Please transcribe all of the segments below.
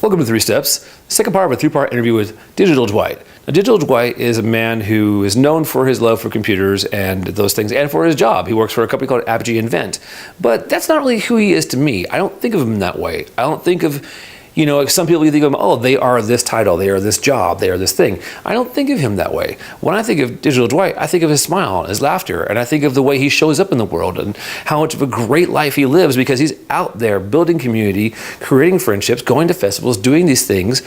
Welcome to Three Steps, the second part of a three-part interview with Digital Dwight. Now, Digital Dwight is a man who is known for his love for computers and those things, and for his job. He works for a company called Apogee Invent. But that's not really who he is to me. I don't think of him that way. I don't think of, some people think of him, oh, they are this title, they are this job, they are this thing. I don't think of him that way. When I think of Digital Dwight, I think of his smile, his laughter, and I think of the way he shows up in the world and how much of a great life he lives because he's out there building community, creating friendships, going to festivals, doing these things,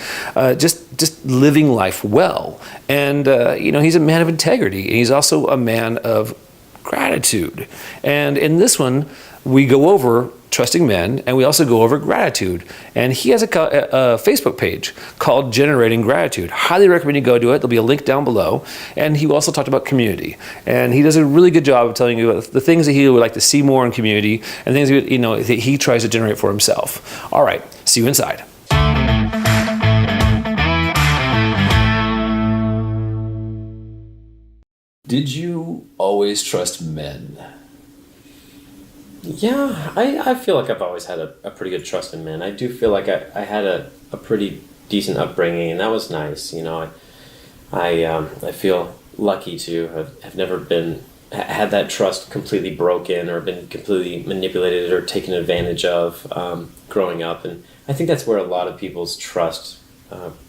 just living life well. And, he's a man of integrity, and he's also a man of gratitude. And in this one, we go over trusting men, and we also go over gratitude. And he has a Facebook page called Generating Gratitude. Highly recommend you go to it. There'll be a link down below. And he also talked about community. And he does a really good job of telling you about the things that he would like to see more in community and things that he tries to generate for himself. All right, see you inside. Did you always trust men? Yeah, I feel like I've always had a pretty good trust in men. I do feel like I had a pretty decent upbringing, and that was nice. I feel lucky to have never had that trust completely broken or been completely manipulated or taken advantage of growing up. And I think that's where a lot of people's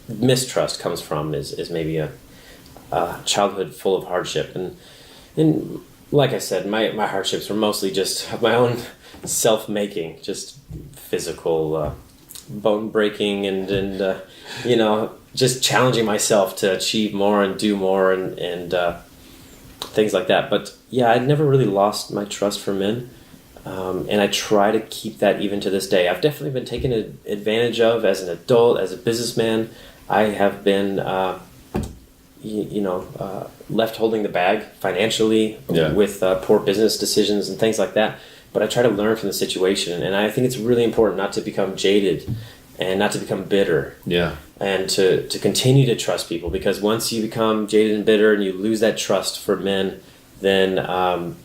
mistrust comes from, is maybe a childhood full of hardship. And like I said, my hardships were mostly just my own self-making, just physical bone breaking and just challenging myself to achieve more and do more and things like that. But yeah, I never really lost my trust for men, and I try to keep that even to this day. I've definitely been taken advantage of as an adult, as a businessman. I have been left holding the bag financially with poor business decisions and things like that. But I try to learn from the situation, and I think it's really important not to become jaded and not to become bitter. Yeah. And to continue to trust people, because once you become jaded and bitter and you lose that trust for men, then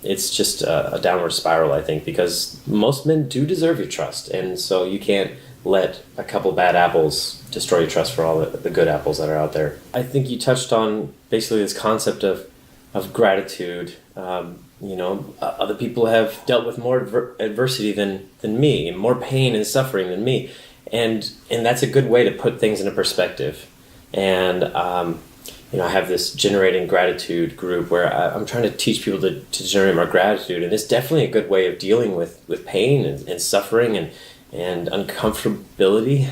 it's just a downward spiral, I think, because most men do deserve your trust, and so you can't let a couple bad apples destroy your trust for all the good apples that are out there. I think you touched on basically this concept of gratitude. Other people have dealt with more adversity than me, and more pain and suffering than me, and that's a good way to put things into perspective. And I have this Generating Gratitude group where I'm trying to teach people to generate more gratitude, and it's definitely a good way of dealing with pain and suffering and uncomfortability.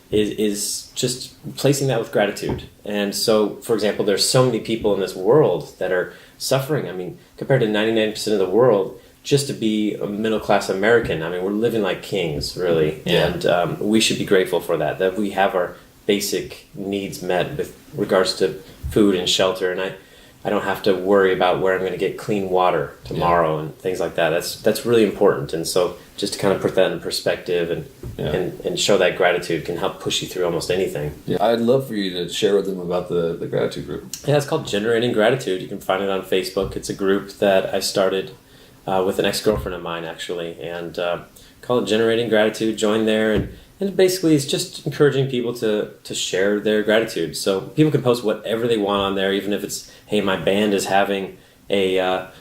Is just replacing that with gratitude. And so, for example, there's so many people in this world that are suffering. I mean, compared to 99% of the world, just to be a middle-class American, I mean, we're living like kings, really. Yeah. And we should be grateful for that we have our basic needs met with regards to food and shelter. And I don't have to worry about where I'm going to get clean water tomorrow and things like that. That's really important. And so just to kind of put that in perspective and show that gratitude can help push you through almost anything. Yeah, I'd love for you to share with them about the gratitude group. Yeah, it's called Generating Gratitude. You can find it on Facebook. It's a group that I started with an ex-girlfriend of mine, actually, and call it Generating Gratitude. Join there, and basically it's just encouraging people to share their gratitude. So people can post whatever they want on there, even if it's, hey, my band is having a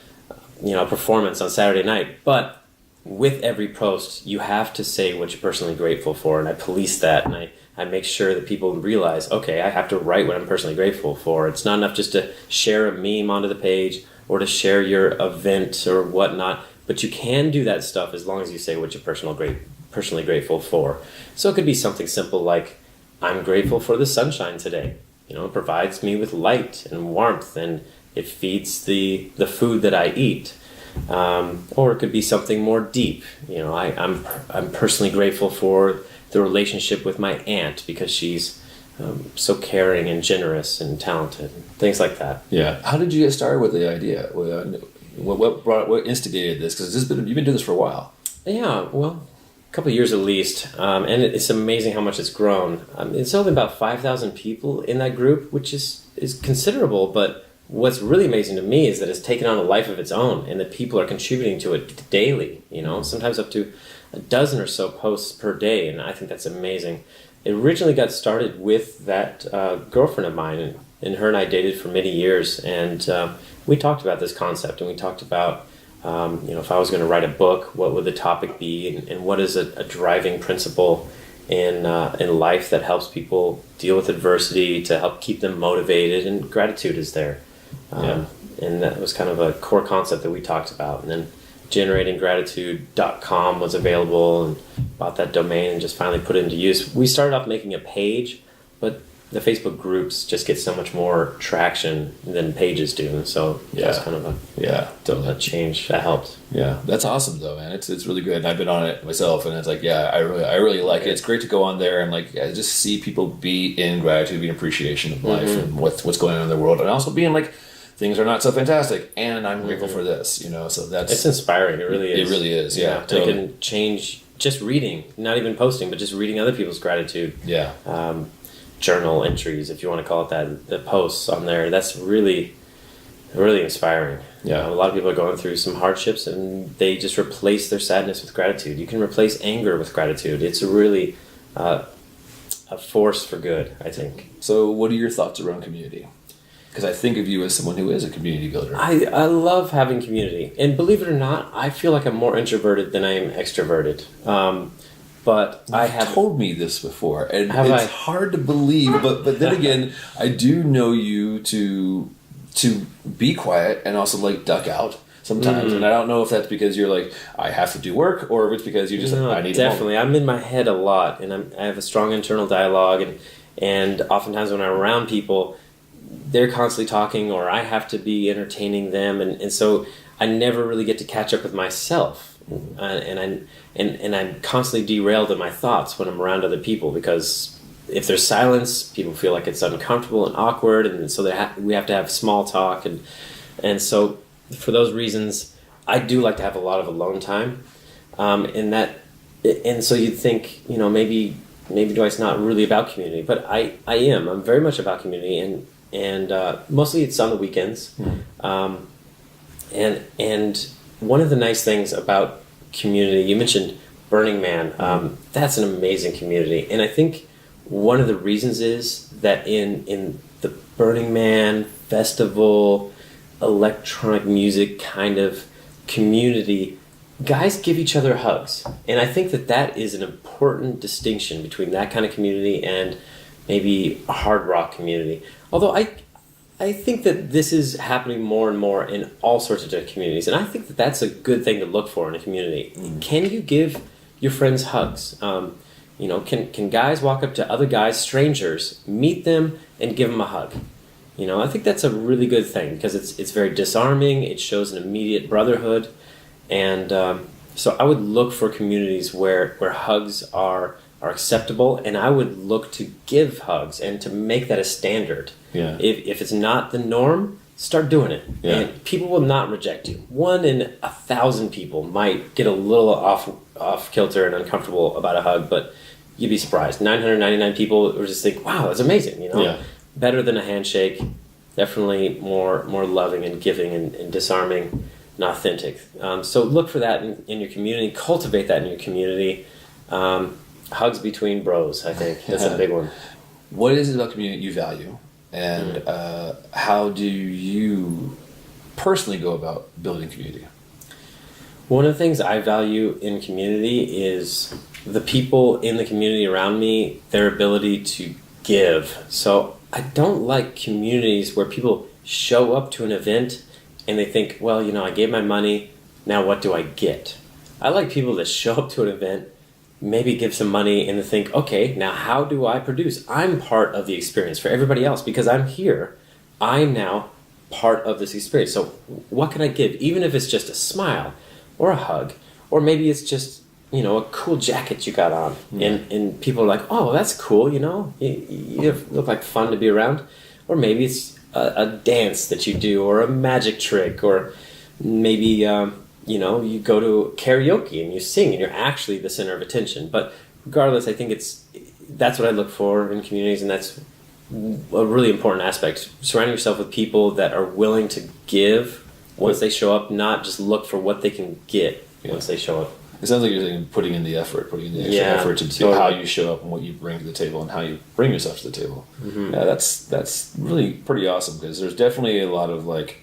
performance on Saturday night. But with every post, you have to say what you're personally grateful for, and I police that, and I make sure that people realize, okay, I have to write what I'm personally grateful for. It's not enough just to share a meme onto the page or to share your event or whatnot, but you can do that stuff as long as you say what you're personally grateful for. So it could be something simple like, I'm grateful for the sunshine today. It provides me with light and warmth, and it feeds the food that I eat. Or it could be something more deep. I'm personally grateful for the relationship with my aunt because she's so caring and generous and talented, things like that. Yeah. How did you get started with the idea? What instigated this? Because you've been doing this for a while. Yeah, well, a couple of years at least, and it's amazing how much it's grown. It's only about 5,000 people in that group, which is considerable, but what's really amazing to me is that it's taken on a life of its own, and that people are contributing to it daily, sometimes up to a dozen or so posts per day, and I think that's amazing. it originally got started with that girlfriend of mine, and her and I dated for many years, and we talked about this concept, and we talked about if I was going to write a book, what would the topic be, and what is a driving principle in life that helps people deal with adversity to help keep them motivated, and gratitude is there. And that was kind of a core concept that we talked about. And then generatinggratitude.com was available, and bought that domain and just finally put it into use. We started off making a page, but the Facebook groups just get so much more traction than pages do. And so that's kind of a change that helped. Yeah, that's awesome though, man. It's really good. And I've been on it myself, and it's like, I really like it. It's great to go on there and like just see people be in gratitude, be in appreciation of life and what's going on in the world, and also being like, things are not so fantastic, and I'm grateful for this. So it's inspiring. It really is. It really is. Yeah, totally. It can change just reading, not even posting, but just reading other people's gratitude. Yeah. Journal entries, if you want to call it that, the posts on there. That's really, really inspiring. Yeah. A lot of people are going through some hardships, and they just replace their sadness with gratitude. You can replace anger with gratitude. It's really a force for good, I think. So, what are your thoughts around community? Because I think of you as someone who is a community builder. I love having community. And believe it or not, I feel like I'm more introverted than I am extroverted. But I have told me this before, and it's hard to believe. But then again, I do know you to be quiet and also like duck out sometimes. And I don't know if that's because you're like, I have to do work, or if it's because you just I need definitely. I'm in my head a lot, and I have a strong internal dialogue, and oftentimes when I'm around people, they're constantly talking, or I have to be entertaining them, and so I never really get to catch up with myself, and I'm constantly derailed in my thoughts when I'm around other people, because if there's silence, people feel like it's uncomfortable and awkward, and so we have to have small talk, and so for those reasons, I do like to have a lot of alone time, and so you'd think, maybe Dwight's not really about community, but I am. I'm very much about community, and mostly it's on the weekends. And one of the nice things about community, you mentioned Burning Man. That's an amazing community, and I think one of the reasons is that in the Burning Man festival, electronic music kind of community, guys give each other hugs, and I think that is an important distinction between that kind of community and maybe a hard rock community. Although I think that this is happening more and more in all sorts of different communities, and I think that's a good thing to look for in a community. Can you give your friends hugs? Can guys walk up to other guys, strangers, meet them, and give them a hug? I think that's a really good thing, because it's very disarming. It shows an immediate brotherhood, and so I would look for communities where hugs are acceptable, and I would look to give hugs and to make that a standard. Yeah. If it's not the norm, start doing it. Yeah. And people will not reject you. 1 in 1,000 people might get a little off kilter and uncomfortable about a hug, but you'd be surprised. 999 people would just think, wow, that's amazing. Yeah. Better than a handshake. Definitely more loving and giving and disarming and authentic. So look for that in your community. Cultivate that in your community. Hugs between bros, I think. That's a big one. What is it about community you value? And how do you personally go about building community? One of the things I value in community is the people in the community around me, their ability to give. So I don't like communities where people show up to an event and they think, well, I gave my money, now what do I get? I like people that show up to an event, maybe give some money, and to think, okay, now how do I produce? I'm part of the experience for everybody else because I'm here. I'm now part of this experience. So what can I give? Even if it's just a smile or a hug, or maybe it's just, a cool jacket you got on, and people are like, oh, that's cool, you look like fun to be around. Or maybe it's a dance that you do, or a magic trick, or maybe you go to karaoke and you sing and you're actually the center of attention. But regardless, I think that's what I look for in communities, and that's a really important aspect. Surround yourself with people that are willing to give once they show up, not just look for what they can get once they show up. It sounds like you're saying putting in the effort, putting in the extra effort to totally. how you show up and what you bring to the table and how you bring yourself to the table. Yeah, that's really pretty awesome, because there's definitely a lot of like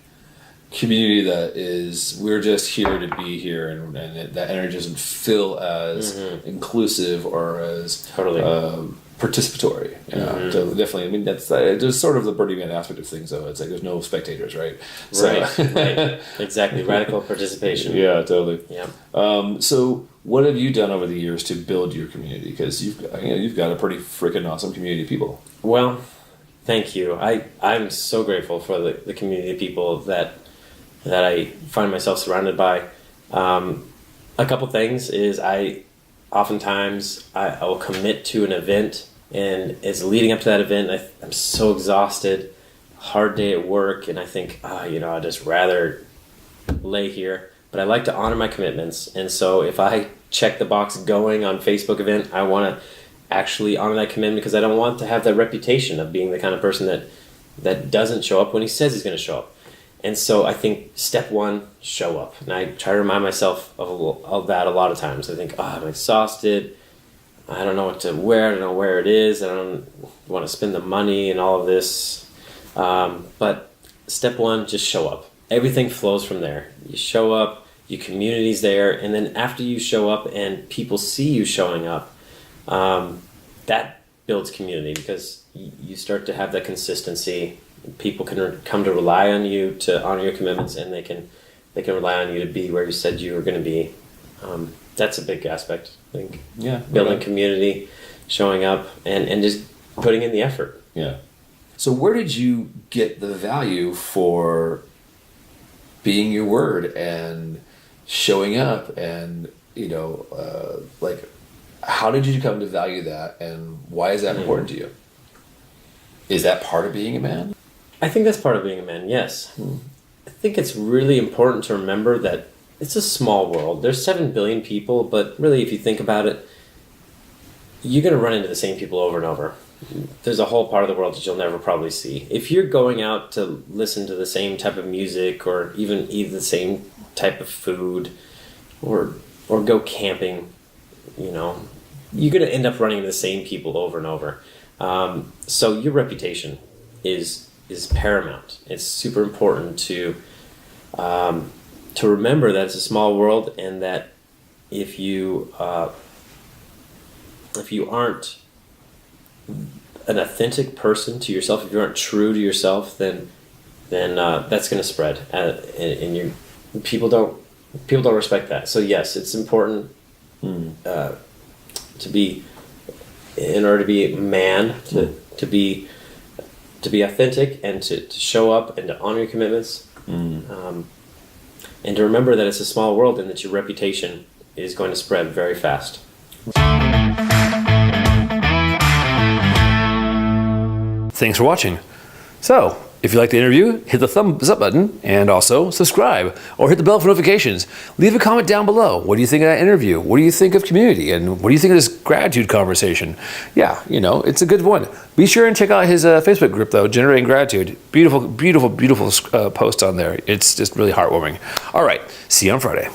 community that is, we're just here to be here, and that energy doesn't feel as inclusive or as Totally. Participatory. So definitely, I mean, that's there's sort of the Burning Man aspect of things, though. It's like there's no spectators, right? Right. Exactly. Radical participation. Yeah, totally. Yeah. So what have you done over the years to build your community? Because you've got a pretty freaking awesome community of people. Well, thank you. I'm so grateful for the community of people that I find myself surrounded by. A couple things is I will commit to an event, and it's leading up to that event. I'm so exhausted, hard day at work, and I think, I'd just rather lay here. But I like to honor my commitments, and so if I check the box going on Facebook event, I want to actually honor that commitment, because I don't want to have that reputation of being the kind of person that doesn't show up when he says he's going to show up. And so I think step one, show up. And I try to remind myself of that a lot of times. I think, I'm exhausted. I don't know what to wear. I don't know where it is. I don't want to spend the money and all of this. But step one, just show up. Everything flows from there. You show up, your community's there, and then after you show up and people see you showing up, that builds community, because you start to have that consistency. People can come to rely on you to honor your commitments, and they can rely on you to be where you said you were going to be. That's a big aspect, I think. Yeah, building community, showing up, and just putting in the effort. Yeah. So where did you get the value for being your word and showing up, and like, how did you come to value that, and why is that important to you? Is that part of being a man? I think that's part of being a man, yes. I think it's really important to remember that it's a small world. There's 7 billion people, but really, if you think about it, you're going to run into the same people over and over. There's a whole part of the world that you'll never probably see. If you're going out to listen to the same type of music, or even eat the same type of food, or go camping, you're going to end up running into the same people over and over. So your reputation is paramount. It's super important to remember that it's a small world, and that if you aren't an authentic person to yourself, if you aren't true to yourself, then that's going to spread, and people don't respect that. So yes, it's important to be, in order to be a man, to be authentic, and to show up and to honor your commitments, and to remember that it's a small world, and that your reputation is going to spread very fast. Thanks for watching. So, if you liked the interview, hit the thumbs up button, and also subscribe, or hit the bell for notifications. Leave a comment down below. What do you think of that interview? What do you think of community? And what do you think of this gratitude conversation? Yeah, it's a good one. Be sure and check out his Facebook group, though, Generating Gratitude. Beautiful, beautiful, beautiful post on there. It's just really heartwarming. All right, see you on Friday.